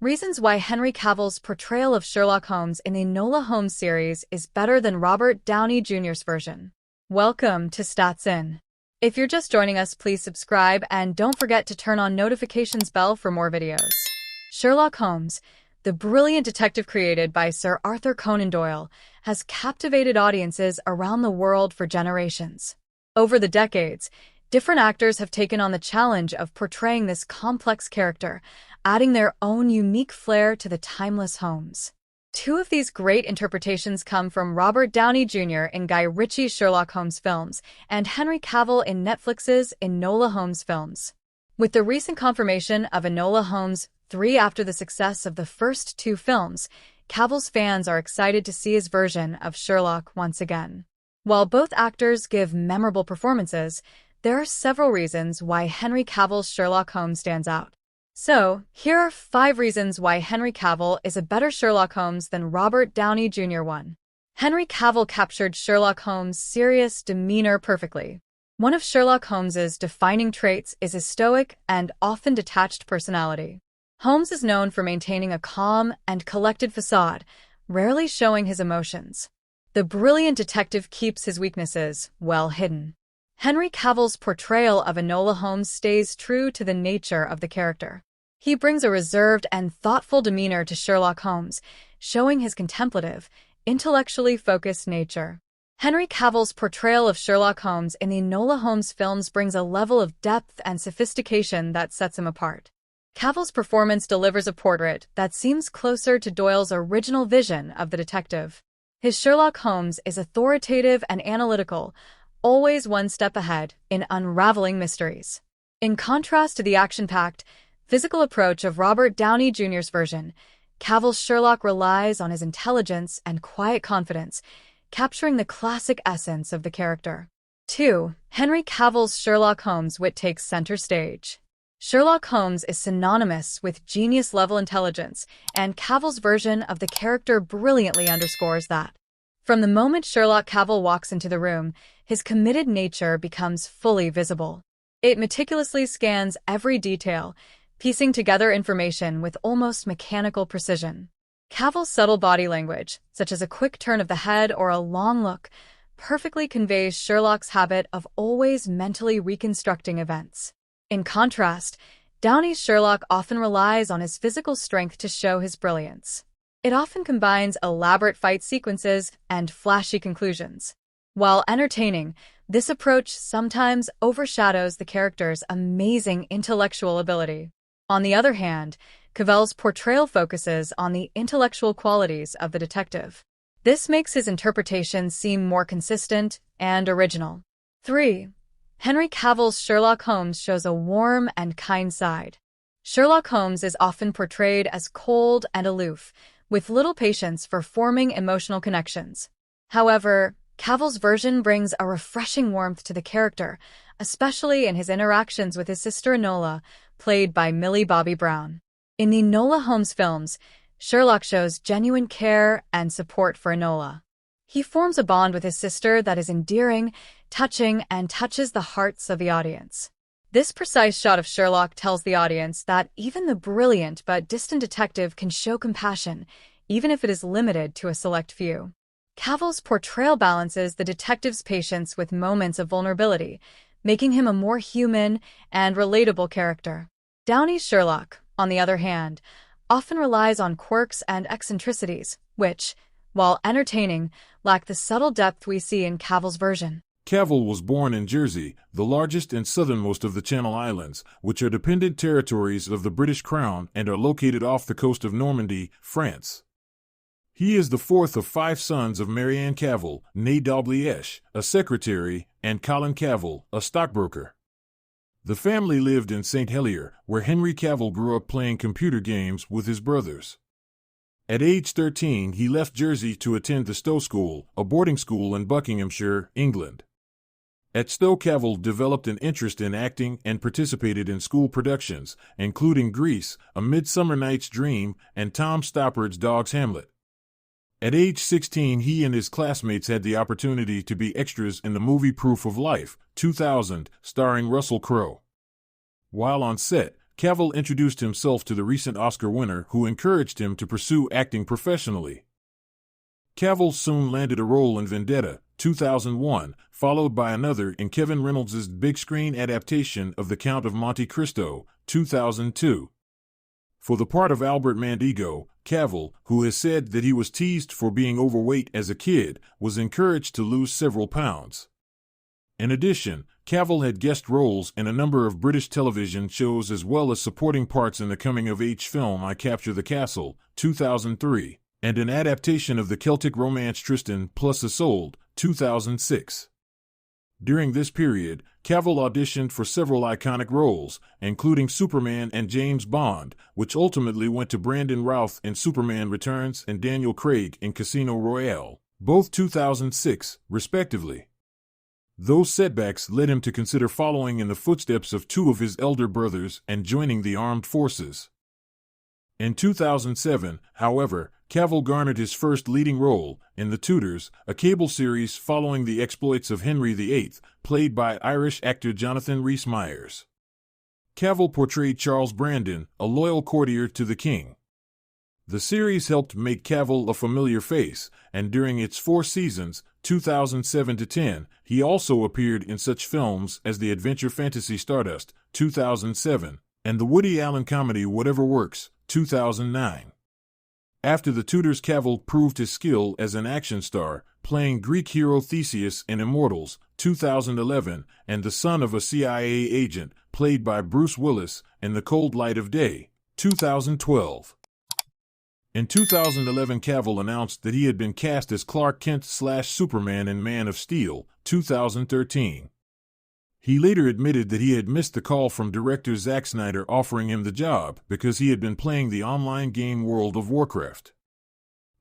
Reasons why Henry Cavill's portrayal of Sherlock Holmes in the Enola Holmes series is better than Robert Downey Jr.'s version. Welcome to Stats In. If you're just joining us, please subscribe and don't forget to turn on notifications bell for more videos. Sherlock Holmes, the brilliant detective created by Sir Arthur Conan Doyle, has captivated audiences around the world for generations. Over the decades, different actors have taken on the challenge of portraying this complex character, adding their own unique flair to the timeless Holmes. Two of these great interpretations come from Robert Downey Jr. in Guy Ritchie's Sherlock Holmes films and Henry Cavill in Netflix's Enola Holmes films. With the recent confirmation of Enola Holmes 3 after the success of the first two films, Cavill's fans are excited to see his version of Sherlock once again. While both actors give memorable performances, there are several reasons why Henry Cavill's Sherlock Holmes stands out. So, here are 5 reasons why Henry Cavill is a better Sherlock Holmes than Robert Downey Jr. 1. Henry Cavill captured Sherlock Holmes' serious demeanor perfectly. One of Sherlock Holmes's defining traits is his stoic and often detached personality. Holmes is known for maintaining a calm and collected facade, rarely showing his emotions. The brilliant detective keeps his weaknesses well hidden. Henry Cavill's portrayal of Enola Holmes stays true to the nature of the character. He brings a reserved and thoughtful demeanor to Sherlock Holmes, showing his contemplative, intellectually focused nature. Henry Cavill's portrayal of Sherlock Holmes in the Enola Holmes films brings a level of depth and sophistication that sets him apart. Cavill's performance delivers a portrait that seems closer to Doyle's original vision of the detective. His Sherlock Holmes is authoritative and analytical, always one step ahead in unraveling mysteries. In contrast to the action-packed, physical approach of Robert Downey Jr.'s version, Cavill's Sherlock relies on his intelligence and quiet confidence, capturing the classic essence of the character. 2. Henry Cavill's Sherlock Holmes' wit takes center stage. Sherlock Holmes is synonymous with genius-level intelligence, and Cavill's version of the character brilliantly underscores that. From the moment Sherlock Cavill walks into the room, his committed nature becomes fully visible. It meticulously scans every detail, piecing together information with almost mechanical precision. Cavill's subtle body language, such as a quick turn of the head or a long look, perfectly conveys Sherlock's habit of always mentally reconstructing events. In contrast, Downey's Sherlock often relies on his physical strength to show his brilliance. It often combines elaborate fight sequences and flashy conclusions. While entertaining, this approach sometimes overshadows the character's amazing intellectual ability. On the other hand, Cavill's portrayal focuses on the intellectual qualities of the detective. This makes his interpretation seem more consistent and original. 3. Henry Cavill's Sherlock Holmes shows a warm and kind side. Sherlock Holmes is often portrayed as cold and aloof, with little patience for forming emotional connections. However, Cavill's version brings a refreshing warmth to the character, especially in his interactions with his sister Enola, played by Millie Bobby Brown. In the Enola Holmes films, Sherlock shows genuine care and support for Enola. He forms a bond with his sister that is endearing, touching, and touches the hearts of the audience. This precise shot of Sherlock tells the audience that even the brilliant but distant detective can show compassion, even if it is limited to a select few. Cavill's portrayal balances the detective's patience with moments of vulnerability, making him a more human and relatable character. Downey's Sherlock, on the other hand, often relies on quirks and eccentricities, which, while entertaining, lack the subtle depth we see in Cavill's version. Cavill was born in Jersey, the largest and southernmost of the Channel Islands, which are dependent territories of the British Crown and are located off the coast of Normandy, France. He is the fourth of 5 sons of Marianne Cavill, née Dalgliesh, a secretary, and Colin Cavill, a stockbroker. The family lived in St. Helier, where Henry Cavill grew up playing computer games with his brothers. At age 13, he left Jersey to attend the Stowe School, a boarding school in Buckinghamshire, England. At Stowe, Cavill developed an interest in acting and participated in school productions, including Grease, A Midsummer Night's Dream, and Tom Stoppard's Dog's Hamlet. At age 16, he and his classmates had the opportunity to be extras in the movie Proof of Life, 2000, starring Russell Crowe. While on set, Cavill introduced himself to the recent Oscar winner, who encouraged him to pursue acting professionally. Cavill soon landed a role in Vendetta, 2001, followed by another in Kevin Reynolds' big-screen adaptation of The Count of Monte Cristo, 2002. For the part of Albert Mandego, Cavill, who has said that he was teased for being overweight as a kid, was encouraged to lose several pounds. In addition, Cavill had guest roles in a number of British television shows as well as supporting parts in the coming-of-age film I Capture the Castle, 2003, and an adaptation of the Celtic romance Tristan plus Isolde, 2006. During this period, Cavill auditioned for several iconic roles, including Superman and James Bond, which ultimately went to Brandon Routh in Superman Returns and Daniel Craig in Casino Royale, both 2006, respectively. Those setbacks led him to consider following in the footsteps of two of his elder brothers and joining the armed forces. In 2007, however, Cavill garnered his first leading role in The Tudors, a cable series following the exploits of Henry VIII, played by Irish actor Jonathan Rhys-Meyers. Cavill portrayed Charles Brandon, a loyal courtier to the king. The series helped make Cavill a familiar face, and during its 4 seasons, 2007 to 10, he also appeared in such films as the adventure fantasy Stardust, 2007, and the Woody Allen comedy Whatever Works, 2009. After The Tudors, Cavill proved his skill as an action star, playing Greek hero Theseus in Immortals, 2011, and the son of a CIA agent, played by Bruce Willis, in The Cold Light of Day, 2012. In 2011, Cavill announced that he had been cast as Clark Kent/Superman in Man of Steel, 2013. He later admitted that he had missed the call from director Zack Snyder offering him the job because he had been playing the online game World of Warcraft.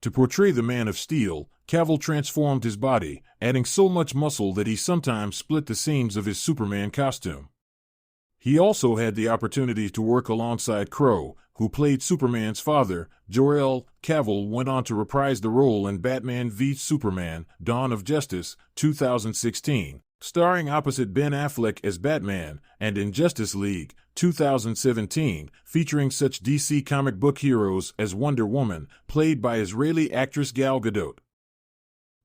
To portray the Man of Steel, Cavill transformed his body, adding so much muscle that he sometimes split the seams of his Superman costume. He also had the opportunity to work alongside Crow, who played Superman's father. Jor-El. Cavill went on to reprise the role in Batman v Superman, Dawn of Justice, 2016, starring opposite Ben Affleck as Batman, and in Justice League, 2017, featuring such DC comic book heroes as Wonder Woman, played by Israeli actress Gal Gadot.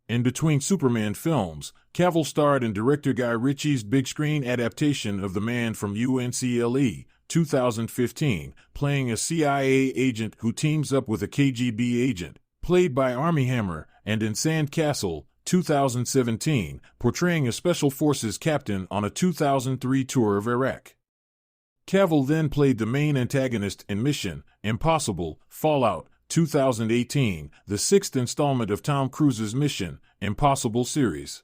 In between Superman films, Cavill starred in director Guy Ritchie's big-screen adaptation of The Man from UNCLE, 2015, playing a CIA agent who teams up with a KGB agent, played by Armie Hammer, and in Sand Castle, 2017, portraying a Special Forces captain on a 2003 tour of Iraq. Cavill then played the main antagonist in Mission Impossible Fallout, 2018, the 6th installment of Tom Cruise's Mission Impossible series.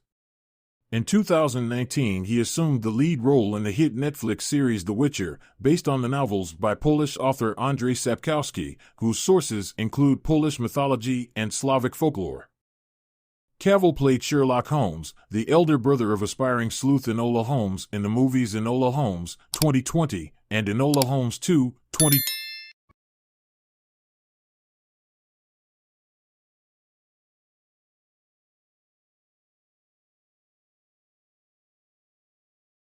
In 2019, he assumed the lead role in the hit Netflix series The Witcher, based on the novels by Polish author Andrzej Sapkowski, whose sources include Polish mythology and Slavic folklore. Cavill played Sherlock Holmes, the elder brother of aspiring sleuth Enola Holmes in the movies Enola Holmes, 2020, and Enola Holmes 2, 2020.